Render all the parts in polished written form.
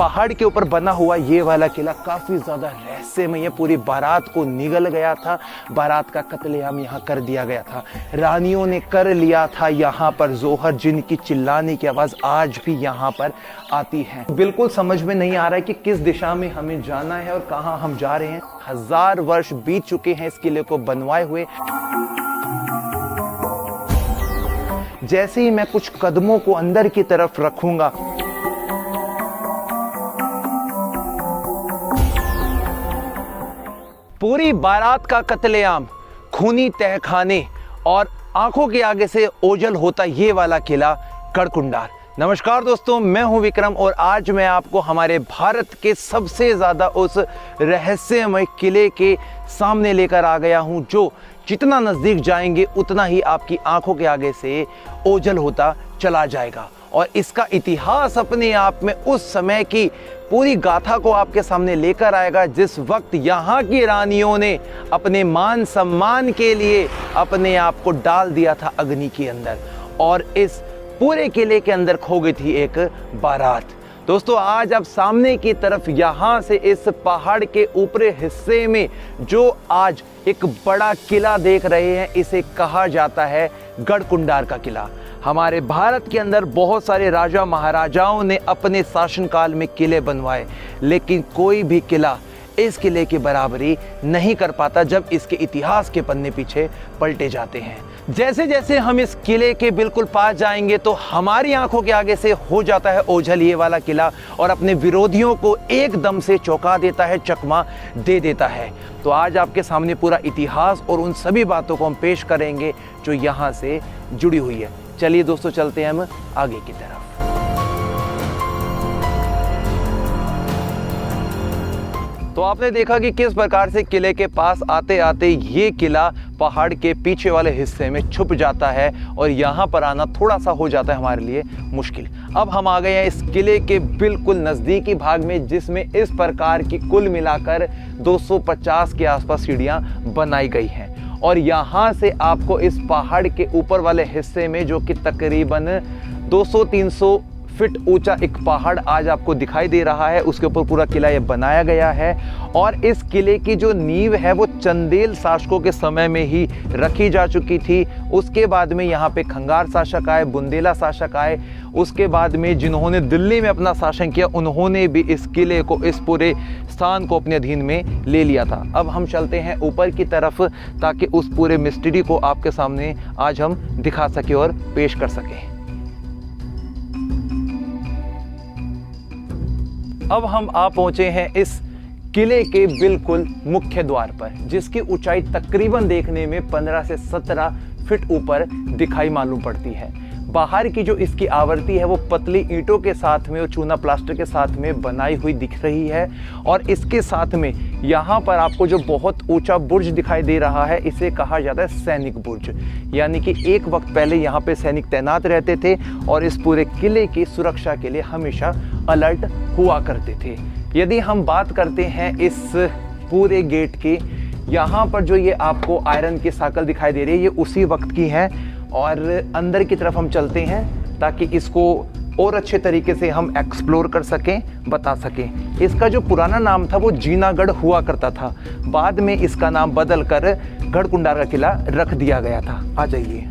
पहाड़ के ऊपर बना हुआ ये वाला किला काफ़ी ज़्यादा रहस्यमय है। पूरी बारात को निगल गया था, बारात का कत्लेआम यहाँ कर दिया गया था, रानियों ने कर लिया था यहाँ पर जोहर, जिनकी चिल्लाने की आवाज़ आज भी यहाँ पर आती है। बिल्कुल समझ में नहीं आ रहा है कि किस दिशा में हमें जाना है और कहाँ हम जा रहे हैं। 1000 वर्ष बीत चुके हैं इस किले को बनवाए हुए। जैसे ही मैं कुछ कदमों को अंदर की तरफ रखूंगा, पूरी बारात का कत्लेआम, खूनी तहखाने और आंखों के आगे से ओझल होता ये वाला किला गढ़कुंडार। नमस्कार दोस्तों, मैं हूं विक्रम और आज मैं आपको हमारे भारत के सबसे ज़्यादा उस रहस्यमय किले के सामने लेकर आ गया हूं, जो जितना नज़दीक जाएंगे उतना ही आपकी आंखों के आगे से ओझल होता चला जाएगा। और इसका इतिहास अपने आप में उस समय की पूरी गाथा को आपके सामने लेकर आएगा, जिस वक्त यहाँ की रानियों ने अपने मान सम्मान के लिए अपने आप को डाल दिया था अग्नि के अंदर और इस पूरे किले के अंदर खो गई थी एक बारात। दोस्तों, आज आप सामने की तरफ यहाँ से इस पहाड़ के ऊपरी हिस्से में जो आज एक बड़ा किला देख रहे हैं, इसे कहा जाता है गढ़कुंडार का किला। हमारे भारत के अंदर बहुत सारे राजा महाराजाओं ने अपने शासनकाल में किले बनवाए, लेकिन कोई भी किला इस किले की बराबरी नहीं कर पाता जब इसके इतिहास के पन्ने पीछे पलटे जाते हैं। जैसे जैसे हम इस किले के बिल्कुल पास जाएंगे तो हमारी आंखों के आगे से हो जाता है ओझल ये वाला किला और अपने विरोधियों को एकदम से चौंका देता है, चकमा दे देता है। तो आज आपके सामने पूरा इतिहास और उन सभी बातों को हम पेश करेंगे जो यहाँ से जुड़ी हुई है। चलिए दोस्तों, चलते हैं हम आगे की तरफ। तो आपने देखा कि किस प्रकार से किले के पास आते आते ये किला पहाड़ के पीछे वाले हिस्से में छुप जाता है और यहाँ पर आना थोड़ा सा हो जाता है हमारे लिए मुश्किल। अब हम आ गए हैं इस किले के बिल्कुल नज़दीकी भाग में, जिसमें इस प्रकार की कुल मिलाकर 250 के आसपास सीढ़ियाँ बनाई गई हैं। और यहाँ से आपको इस पहाड़ के ऊपर वाले हिस्से में, जो कि तकरीबन 200-300 फीट ऊंचा एक पहाड़ आज आपको दिखाई दे रहा है, उसके ऊपर पूरा किला ये बनाया गया है। और इस किले की जो नींव है वो चंदेल शासकों के समय में ही रखी जा चुकी थी। उसके बाद में यहाँ पे खंगार शासक आए, बुंदेला शासक आए। उसके बाद में जिन्होंने दिल्ली में अपना शासन किया, उन्होंने भी इस किले को, इस पूरे स्थान को अपने अधीन में ले लिया था। अब हम चलते हैं ऊपर की तरफ ताकि उस पूरे मिस्ट्री को आपके सामने आज हम दिखा सकें और पेश कर सकें। अब हम आ पहुंचे हैं इस किले के बिल्कुल मुख्य द्वार पर, जिसकी ऊंचाई तकरीबन देखने में 15 से 17 फीट ऊपर दिखाई मालूम पड़ती है। बाहर की जो इसकी आवृत्ति है वो पतली ईंटों के साथ में और चूना प्लास्टर के साथ में बनाई हुई दिख रही है। और इसके साथ में यहाँ पर आपको जो बहुत ऊंचा बुर्ज दिखाई दे रहा है, इसे कहा जाता है सैनिक बुर्ज। यानी कि एक वक्त पहले यहाँ पे सैनिक तैनात रहते थे और इस पूरे किले की सुरक्षा के लिए हमेशा अलर्ट हुआ करते थे। यदि हम बात करते हैं इस पूरे गेट की, यहाँ पर जो ये आपको आयरन की साकल दिखाई दे रही है, ये उसी वक्त की है। और अंदर की तरफ हम चलते हैं ताकि इसको और अच्छे तरीके से हम एक्सप्लोर कर सकें, बता सकें। इसका जो पुराना नाम था वो जीनागढ़ हुआ करता था, बाद में इसका नाम बदल कर गढ़कुंडार का किला रख दिया गया था। आ जाइए।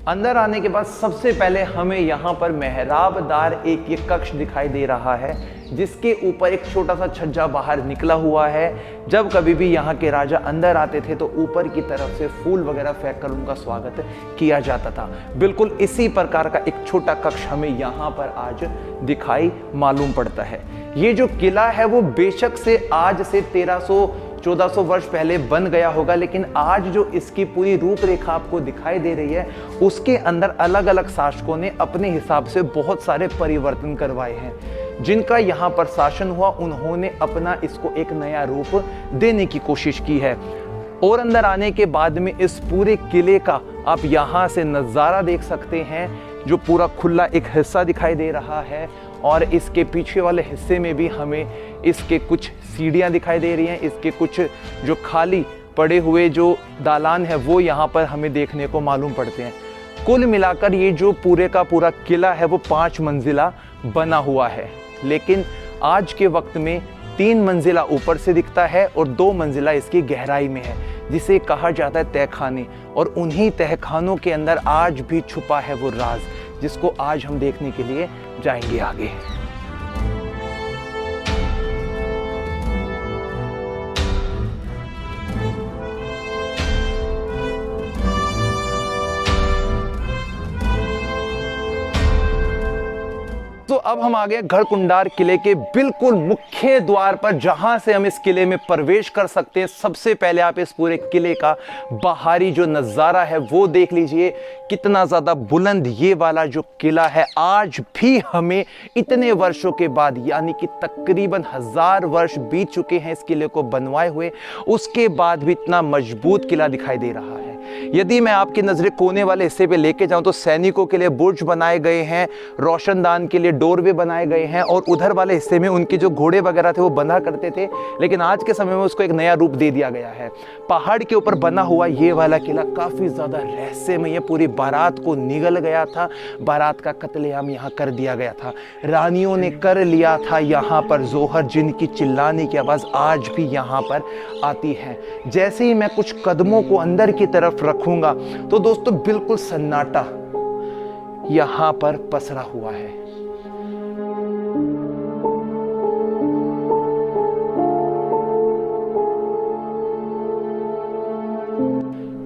अंदर आने के बाद सबसे पहले हमें यहाँ पर मेहराबदार एक ये कक्ष दिखाई दे रहा है, जिसके ऊपर एक छोटा सा छज्जा बाहर निकला हुआ है। जब कभी भी यहाँ के राजा अंदर आते थे तो ऊपर की तरफ से फूल वगैरह फेंक कर उनका स्वागत किया जाता था। बिल्कुल इसी प्रकार का एक छोटा कक्ष हमें यहाँ पर आज दिखाई मालूम पड़ता है। ये जो किला है वो बेशक से आज से 1300-1400 वर्ष पहले बन गया होगा, लेकिन आज जो इसकी पूरी रूपरेखा आपको दिखाई दे रही है, उसके अंदर अलग अलग शासकों ने अपने हिसाब से बहुत सारे परिवर्तन करवाए हैं। जिनका यहाँ पर शासन हुआ, उन्होंने अपना इसको एक नया रूप देने की कोशिश की है। और अंदर आने के बाद में इस पूरे किले का आप यहाँ से नज़ारा देख सकते हैं, जो पूरा खुला एक हिस्सा दिखाई दे रहा है। और इसके पीछे वाले हिस्से में भी हमें इसके कुछ सीढ़ियाँ दिखाई दे रही हैं। इसके कुछ जो खाली पड़े हुए जो दालान है वो यहाँ पर हमें देखने को मालूम पड़ते हैं। कुल मिलाकर ये जो पूरे का पूरा किला है वो 5 मंजिला बना हुआ है, लेकिन आज के वक्त में 3 मंजिला ऊपर से दिखता है और 2 मंजिला इसकी गहराई में है, जिसे कहा जाता है तहखाने। और उन्हीं तहखानों के अंदर आज भी छुपा है वो राज, जिसको आज हम देखने के लिए जाएंगे आगे। तो अब हम आ गए गढ़कुंडार किले के बिल्कुल मुख्य द्वार पर, जहां से हम इस किले में प्रवेश कर सकते हैं। सबसे पहले आप इस पूरे किले का बाहरी जो नज़ारा है वो देख लीजिए, कितना ज़्यादा बुलंद ये वाला जो किला है। आज भी हमें इतने वर्षों के बाद, यानी कि तकरीबन 1000 वर्ष बीत चुके हैं इस किले को बनवाए हुए, उसके बाद भी इतना मजबूत किला दिखाई दे रहा है। यदि मैं आपकी नज़रें कोने वाले हिस्से पे लेके जाऊं तो सैनिकों के लिए बुर्ज बनाए गए हैं, रोशनदान के लिए डोरवे बनाए गए हैं, और उधर वाले हिस्से में उनके जो घोड़े वगैरह थे वो बंधा करते थे, लेकिन आज के समय में उसको एक नया रूप दे दिया गया है। पहाड़ के ऊपर बना हुआ ये वाला किला काफ़ी ज़्यादा रहस्यमय है। पूरी बारात को निगल गया था, बारात का कत्लेआम यहाँ कर दिया गया था, रानियों ने कर लिया था यहाँ पर जोहर, जिनकी चिल्लाने की आवाज़ आज भी यहाँ पर आती है। जैसे ही मैं कुछ कदमों को अंदर की तरफ रखूंगा तो दोस्तों बिल्कुल सन्नाटा यहां पर पसरा हुआ है।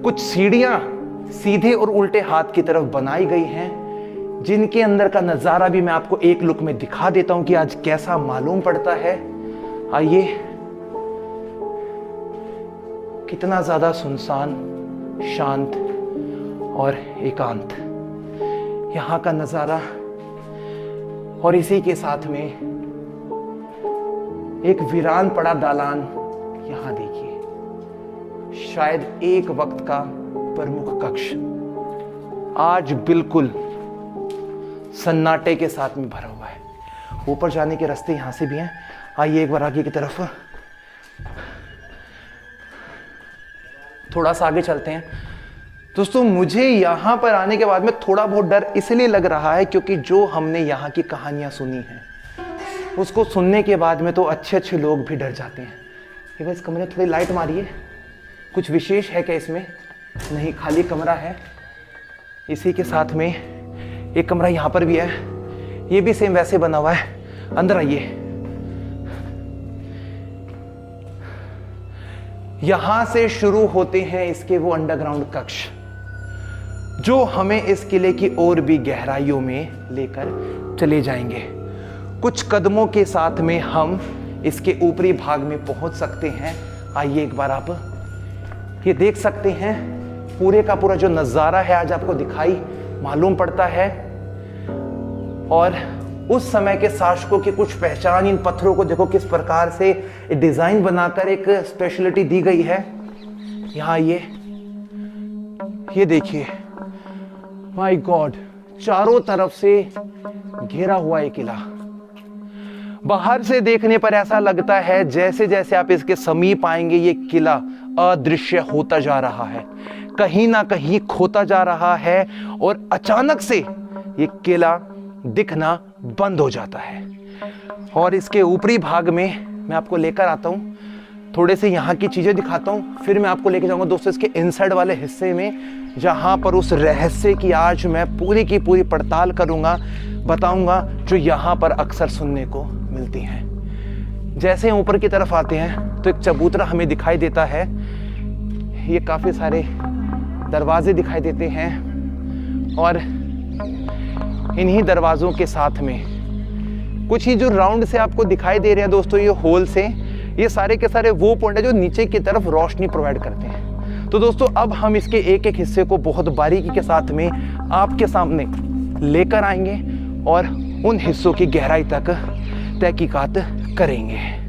कुछ सीढ़ियां सीधे और उल्टे हाथ की तरफ बनाई गई हैं, जिनके अंदर का नजारा भी मैं आपको एक लुक में दिखा देता हूं कि आज कैसा मालूम पड़ता है। आइए, कितना ज्यादा सुनसान, शांत और एकांत यहाँ का नज़ारा। और इसी के साथ में एक वीरान पड़ा दालान यहाँ देखिए, शायद एक वक्त का प्रमुख कक्ष आज बिल्कुल सन्नाटे के साथ में भरा हुआ है। ऊपर जाने के रास्ते यहाँ से भी हैं। आइए एक बार आगे की तरफ थोड़ा सा आगे चलते हैं। दोस्तों, मुझे यहाँ पर आने के बाद में थोड़ा बहुत डर इसलिए लग रहा है क्योंकि जो हमने यहाँ की कहानियाँ सुनी हैं उसको सुनने के बाद में तो अच्छे अच्छे लोग भी डर जाते हैं। ये भाई, इस कमरे में थोड़ी लाइट मारिए, कुछ विशेष है क्या इसमें? नहीं, खाली कमरा है। इसी के साथ में एक कमरा यहाँ पर भी है, ये भी सेम वैसे बना हुआ है। अंदर आइए। यहां से शुरू होते हैं इसके वो अंडरग्राउंड कक्ष, जो हमें इस किले की और भी गहराइयों में लेकर चले जाएंगे। कुछ कदमों के साथ में हम इसके ऊपरी भाग में पहुंच सकते हैं। आइए एक बार आप ये देख सकते हैं, पूरे का पूरा जो नज़ारा है आज आपको दिखाई मालूम पड़ता है। और उस समय के शासकों की कुछ पहचान, इन पत्थरों को देखो किस प्रकार से डिजाइन बनाकर एक स्पेशलिटी दी गई है। यहाँ ये देखिए, माय गॉड, चारों तरफ से घेरा हुआ एक किला। बाहर से देखने पर ऐसा लगता है जैसे जैसे आप इसके समीप आएंगे ये किला अदृश्य होता जा रहा है, कहीं ना कहीं खोता जा रहा है, और अचानक से ये किला दिखना बंद हो जाता है। और इसके ऊपरी भाग में मैं आपको लेकर आता हूँ, थोड़े से यहाँ की चीज़ें दिखाता हूँ, फिर मैं आपको लेकर जाऊँगा दोस्तों इसके इनसाइड वाले हिस्से में, जहाँ पर उस रहस्य की आज मैं पूरी की पूरी पड़ताल करूँगा, बताऊँगा, जो यहाँ पर अक्सर सुनने को मिलती हैं। जैसे हम ऊपर की तरफ आते हैं तो एक चबूतरा हमें दिखाई देता है। ये काफ़ी सारे दरवाजे दिखाई देते हैं, और इन्हीं दरवाज़ों के साथ में कुछ ही जो राउंड से आपको दिखाई दे रहे हैं दोस्तों, ये होल से, ये सारे के सारे वो पॉइंट है जो नीचे की तरफ रोशनी प्रोवाइड करते हैं। तो दोस्तों, अब हम इसके एक एक हिस्से को बहुत बारीकी के साथ में आपके सामने लेकर आएंगे और उन हिस्सों की गहराई तक तहकीकात करेंगे।